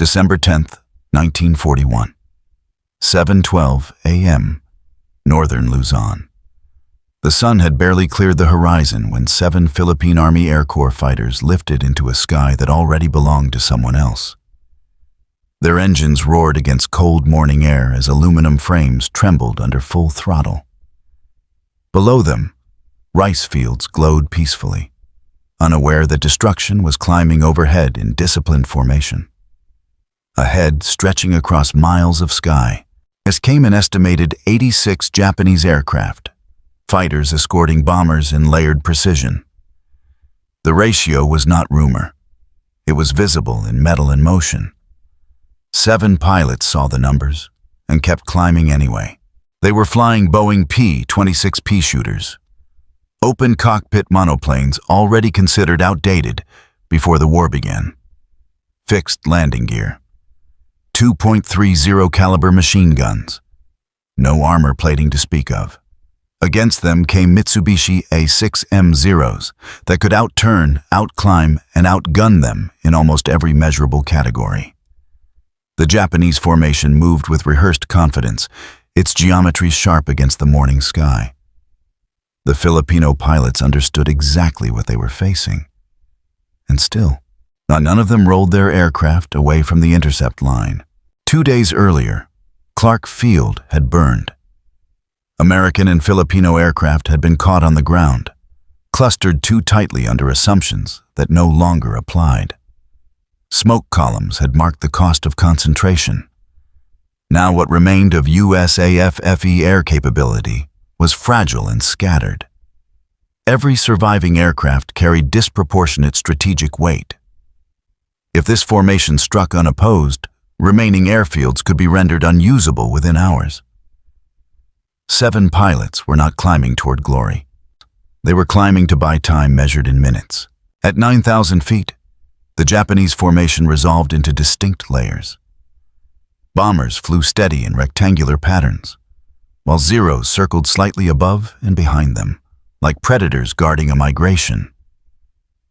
December 10th, 1941. 7:12 a.m. Northern Luzon. The sun had barely cleared the horizon when 7 Philippine Army Air Corps fighters lifted into a sky that already belonged to someone else. Their engines roared against cold morning air as aluminum frames trembled under full throttle. Below them, rice fields glowed peacefully, unaware that destruction was climbing overhead in disciplined formation. Ahead, stretching across miles of sky, came an estimated 86 Japanese aircraft, fighters escorting bombers in layered precision. The ratio was not rumor. It was visible in metal and motion. 7 pilots saw the numbers and kept climbing anyway. They were flying Boeing P-26P shooters, open cockpit monoplanes already considered outdated before the war began. Fixed landing gear, 2.30 caliber machine guns, no armor plating to speak of. Against them came Mitsubishi A6M0s that could outturn, outclimb, and outgun them in almost every measurable category. The Japanese formation moved with rehearsed confidence, its geometry sharp against the morning sky. The Filipino pilots understood exactly what they were facing. And still, none of them rolled their aircraft away from the intercept line. 2 days earlier, Clark Field had burned. American and Filipino aircraft had been caught on the ground, clustered too tightly under assumptions that no longer applied. Smoke columns had marked the cost of concentration. Now what remained of USAF-FE air capability was fragile and scattered. Every surviving aircraft carried disproportionate strategic weight. If this formation struck unopposed, remaining airfields could be rendered unusable within hours. 7 pilots were not climbing toward glory. They were climbing to buy time measured in minutes. At 9,000 feet, the Japanese formation resolved into distinct layers. Bombers flew steady in rectangular patterns, while Zeros circled slightly above and behind them, like predators guarding a migration.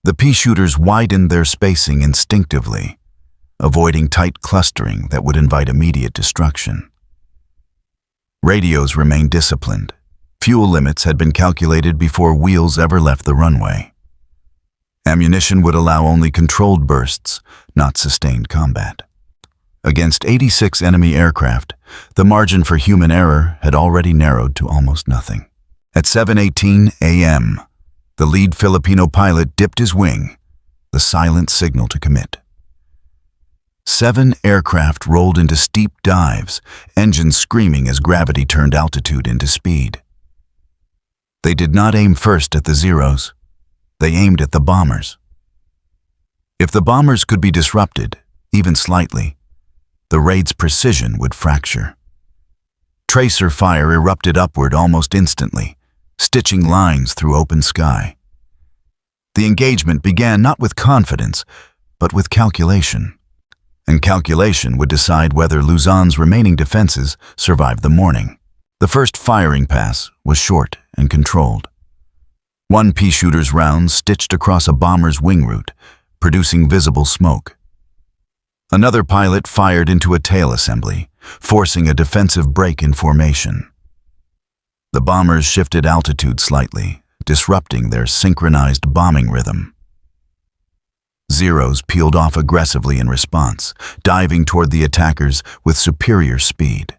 The P-shooters widened their spacing instinctively, avoiding tight clustering that would invite immediate destruction. Radios remained disciplined. Fuel limits had been calculated before wheels ever left the runway. Ammunition would allow only controlled bursts, not sustained combat. Against 86 enemy aircraft, the margin for human error had already narrowed to almost nothing. At 7:18 a.m., the lead Filipino pilot dipped his wing, the silent signal to commit. 7 aircraft rolled into steep dives, engines screaming as gravity turned altitude into speed. They did not aim first at the Zeros. They aimed at the bombers. If the bombers could be disrupted, even slightly, the raid's precision would fracture. Tracer fire erupted upward almost instantly, stitching lines through open sky. The engagement began not with confidence, but with calculation. And calculation would decide whether Luzon's remaining defenses survived the morning. The first firing pass was short and controlled. 1 P-shooter's round stitched across a bomber's wing route, producing visible smoke. Another pilot fired into a tail assembly, forcing a defensive break in formation. The bombers shifted altitude slightly, disrupting their synchronized bombing rhythm. Zeros peeled off aggressively in response, diving toward the attackers with superior speed.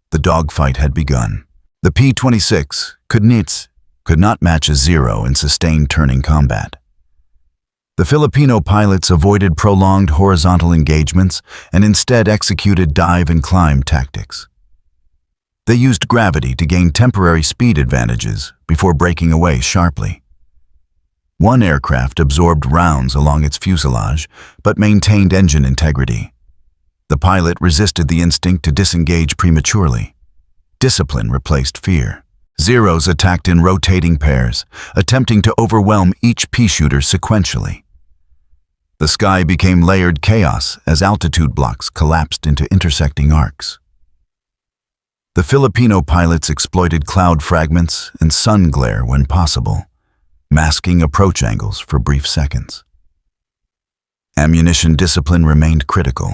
The dogfight had begun. The P-26 could not match a Zero in sustained turning combat. The Filipino pilots avoided prolonged horizontal engagements and instead executed dive and climb tactics. They used gravity to gain temporary speed advantages before breaking away sharply. 1 aircraft absorbed rounds along its fuselage, but maintained engine integrity. The pilot resisted the instinct to disengage prematurely. Discipline replaced fear. Zeros attacked in rotating pairs, attempting to overwhelm each P-shooter sequentially. The sky became layered chaos as altitude blocks collapsed into intersecting arcs. The Filipino pilots exploited cloud fragments and sun glare when possible, masking approach angles for brief seconds. Ammunition discipline remained critical.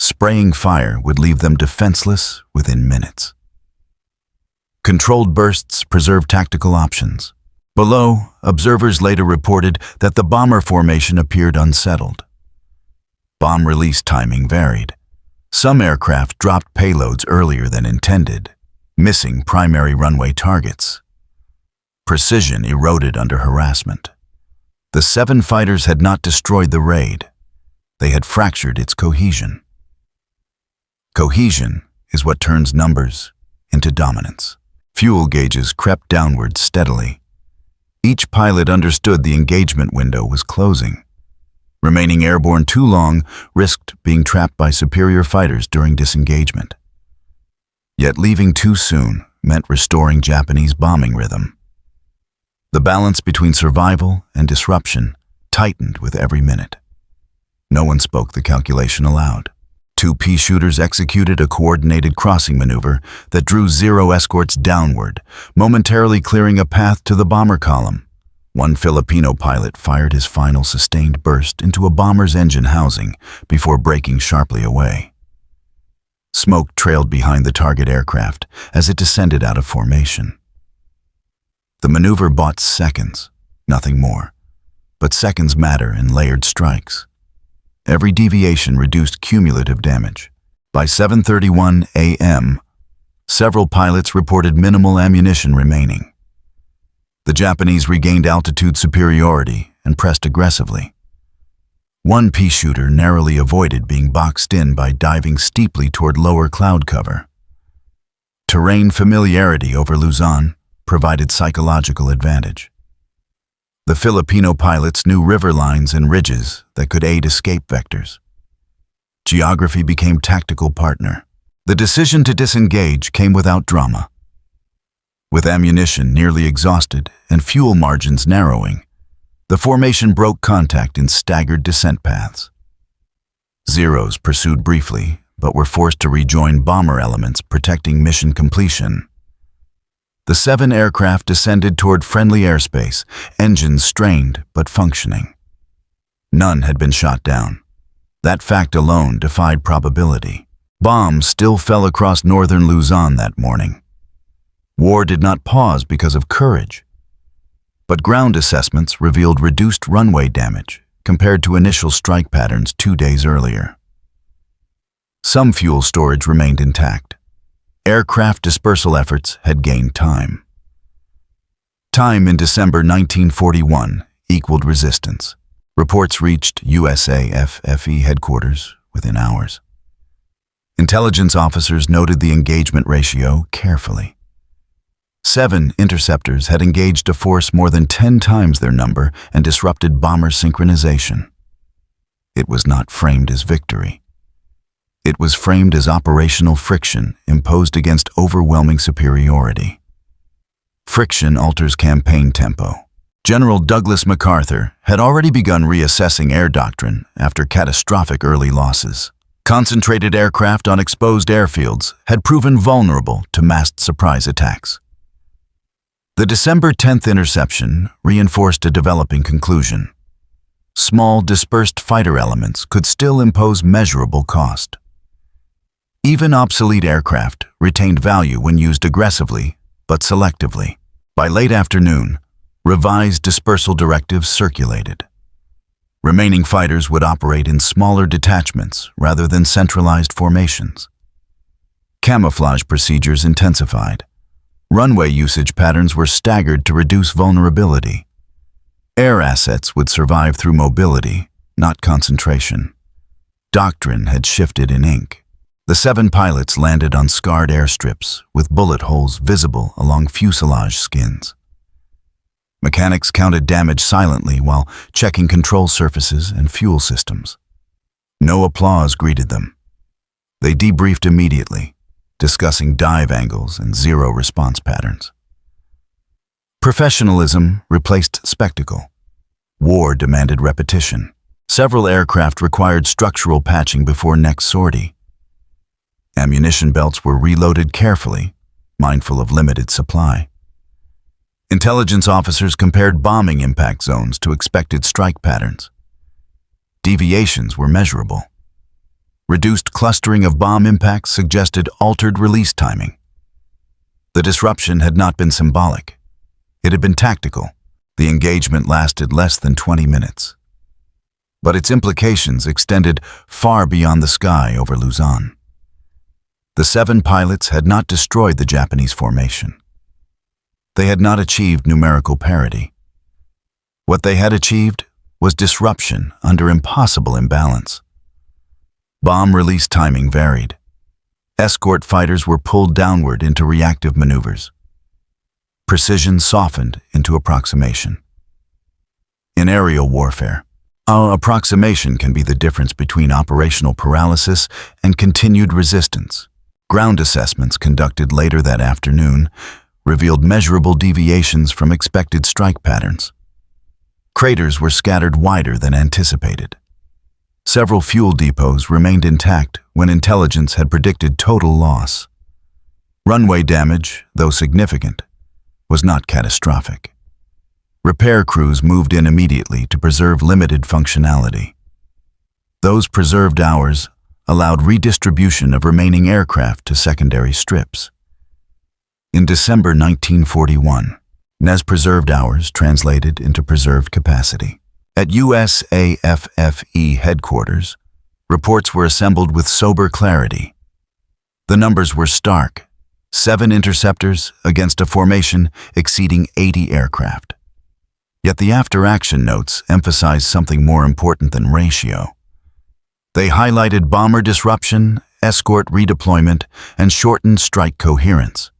Spraying fire would leave them defenseless within minutes. Controlled bursts preserved tactical options. Below, observers later reported that the bomber formation appeared unsettled. Bomb release timing varied. Some aircraft dropped payloads earlier than intended, missing primary runway targets. Precision eroded under harassment. The 7 fighters had not destroyed the raid. They had fractured its cohesion. Cohesion is what turns numbers into dominance. Fuel gauges crept downward steadily. Each pilot understood the engagement window was closing. Remaining airborne too long risked being trapped by superior fighters during disengagement. Yet leaving too soon meant restoring Japanese bombing rhythm. The balance between survival and disruption tightened with every minute. No one spoke the calculation aloud. 2 pea shooters executed a coordinated crossing maneuver that drew 0 escorts downward, momentarily clearing a path to the bomber column. One Filipino pilot fired his final sustained burst into a bomber's engine housing before breaking sharply away. Smoke trailed behind the target aircraft as it descended out of formation. The maneuver bought seconds, nothing more, but seconds matter in layered strikes. Every deviation reduced cumulative damage. By 7:31 a.m., several pilots reported minimal ammunition remaining. The Japanese regained altitude superiority and pressed aggressively. One pea shooter narrowly avoided being boxed in by diving steeply toward lower cloud cover. Terrain familiarity over Luzon provided psychological advantage. The Filipino pilots knew river lines and ridges that could aid escape vectors. Geography became tactical partner. The decision to disengage came without drama. With ammunition nearly exhausted and fuel margins narrowing, the formation broke contact in staggered descent paths. Zeros pursued briefly, but were forced to rejoin bomber elements protecting mission completion. The 7 aircraft descended toward friendly airspace, engines strained but functioning. None had been shot down. That fact alone defied probability. Bombs still fell across northern Luzon that morning. War did not pause because of courage. But ground assessments revealed reduced runway damage compared to initial strike patterns 2 days earlier. Some fuel storage remained intact. Aircraft dispersal efforts had gained time. Time in December 1941 equaled resistance. Reports reached USAF-FE headquarters within hours. Intelligence officers noted the engagement ratio carefully. 7 interceptors had engaged a force more than 10 times their number and disrupted bomber synchronization. It was not framed as victory. It was framed as operational friction imposed against overwhelming superiority. Friction alters campaign tempo. General Douglas MacArthur had already begun reassessing air doctrine after catastrophic early losses. Concentrated aircraft on exposed airfields had proven vulnerable to massed surprise attacks. The December 10th interception reinforced a developing conclusion. Small, dispersed fighter elements could still impose measurable cost. Even obsolete aircraft retained value when used aggressively, but selectively. By late afternoon, revised dispersal directives circulated. Remaining fighters would operate in smaller detachments rather than centralized formations. Camouflage procedures intensified. Runway usage patterns were staggered to reduce vulnerability. Air assets would survive through mobility, not concentration. Doctrine had shifted in ink. The 7 pilots landed on scarred airstrips with bullet holes visible along fuselage skins. Mechanics counted damage silently while checking control surfaces and fuel systems. No applause greeted them. They debriefed immediately, discussing dive angles and zero response patterns. Professionalism replaced spectacle. War demanded repetition. Several aircraft required structural patching before next sortie. Ammunition belts were reloaded carefully, mindful of limited supply. Intelligence officers compared bombing impact zones to expected strike patterns. Deviations were measurable. Reduced clustering of bomb impacts suggested altered release timing. The disruption had not been symbolic. It had been tactical. The engagement lasted less than 20 minutes. But its implications extended far beyond the sky over Luzon. The 7 pilots had not destroyed the Japanese formation. They had not achieved numerical parity. What they had achieved was disruption under impossible imbalance. Bomb release timing varied. Escort fighters were pulled downward into reactive maneuvers. Precision softened into approximation. In aerial warfare, approximation can be the difference between operational paralysis and continued resistance. Ground assessments conducted later that afternoon revealed measurable deviations from expected strike patterns. Craters were scattered wider than anticipated. Several fuel depots remained intact when intelligence had predicted total loss. Runway damage, though significant, was not catastrophic. Repair crews moved in immediately to preserve limited functionality. Those preserved hours allowed redistribution of remaining aircraft to secondary strips. In December 1941, NES preserved hours translated into preserved capacity. At USAFFE headquarters, reports were assembled with sober clarity. The numbers were stark: 7 interceptors against a formation exceeding 80 aircraft. Yet the after-action notes emphasized something more important than ratio. They highlighted bomber disruption, escort redeployment, and shortened strike coherence.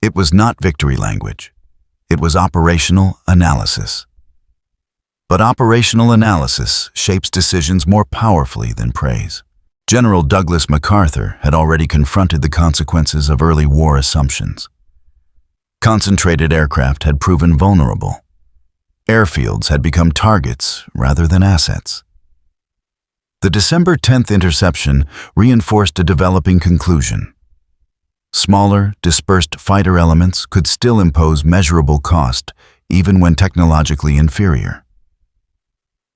It was not victory language. It was operational analysis. But operational analysis shapes decisions more powerfully than praise. General Douglas MacArthur had already confronted the consequences of early war assumptions. Concentrated aircraft had proven vulnerable. Airfields had become targets rather than assets. The December 10th interception reinforced a developing conclusion. Smaller, dispersed fighter elements could still impose measurable cost, even when technologically inferior.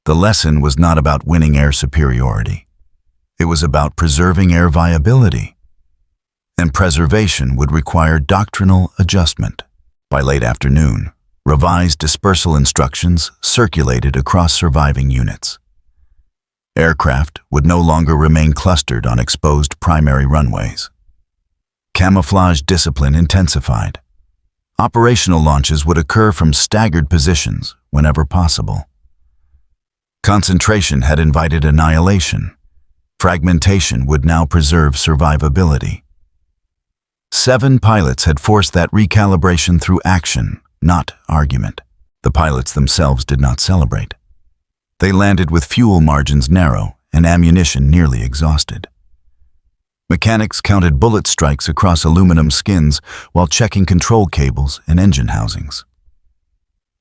The lesson was not about winning air superiority. It was about preserving air viability. And preservation would require doctrinal adjustment. By late afternoon, revised dispersal instructions circulated across surviving units. Aircraft would no longer remain clustered on exposed primary runways. Camouflage discipline intensified. Operational launches would occur from staggered positions whenever possible. Concentration had invited annihilation. Fragmentation would now preserve survivability. 7 pilots had forced that recalibration through action, not argument. The pilots themselves did not celebrate. They landed with fuel margins narrow and ammunition nearly exhausted. Mechanics counted bullet strikes across aluminum skins while checking control cables and engine housings.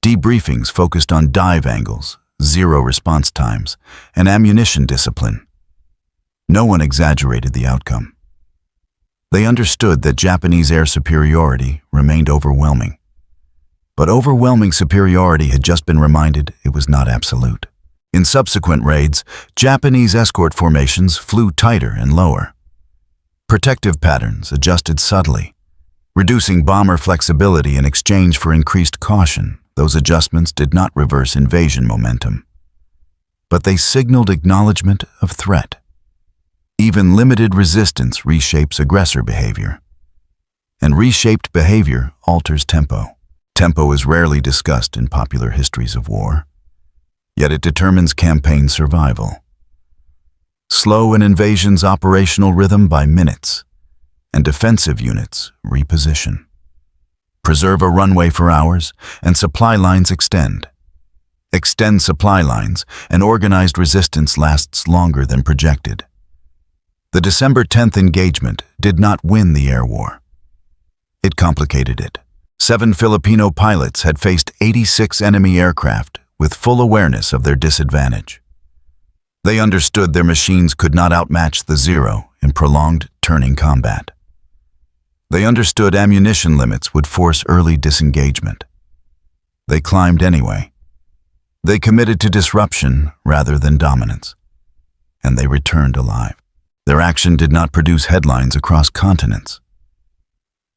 Debriefings focused on dive angles, zero response times, and ammunition discipline. No one exaggerated the outcome. They understood that Japanese air superiority remained overwhelming. But overwhelming superiority had just been reminded it was not absolute. In subsequent raids, Japanese escort formations flew tighter and lower. Protective patterns adjusted subtly, reducing bomber flexibility in exchange for increased caution. Those adjustments did not reverse invasion momentum, but they signaled acknowledgement of threat. Even limited resistance reshapes aggressor behavior, and reshaped behavior alters tempo. Tempo is rarely discussed in popular histories of war, yet it determines campaign survival. Slow an invasion's operational rhythm by minutes, and defensive units reposition. Preserve a runway for hours, and supply lines extend. Extend supply lines, and organized resistance lasts longer than projected. The December 10th engagement did not win the air war. It complicated it. 7 Filipino pilots had faced 86 enemy aircraft with full awareness of their disadvantage. They understood their machines could not outmatch the Zero in prolonged turning combat. They understood ammunition limits would force early disengagement. They climbed anyway. They committed to disruption rather than dominance, and they returned alive. Their action did not produce headlines across continents.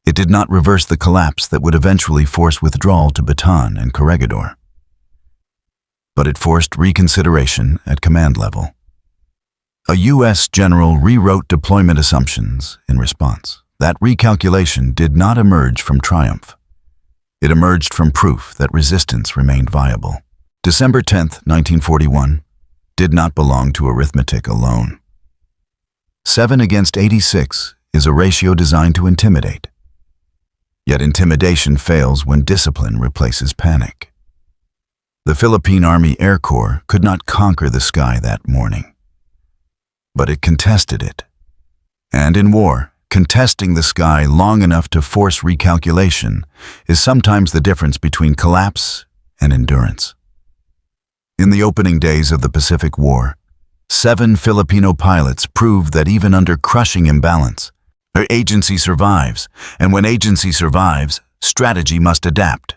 It did not reverse the collapse that would eventually force withdrawal to Bataan and Corregidor. But it forced reconsideration at command level. A U.S. general rewrote deployment assumptions in response. That recalculation did not emerge from triumph. It emerged from proof that resistance remained viable. December 10, 1941, did not belong to arithmetic alone. 7 against 86 is a ratio designed to intimidate. Yet intimidation fails when discipline replaces panic. The Philippine Army Air Corps could not conquer the sky that morning, but it contested it. And in war, contesting the sky long enough to force recalculation is sometimes the difference between collapse and endurance. In the opening days of the Pacific War, 7 Filipino pilots proved that even under crushing imbalance, their agency survives, and when agency survives, strategy must adapt.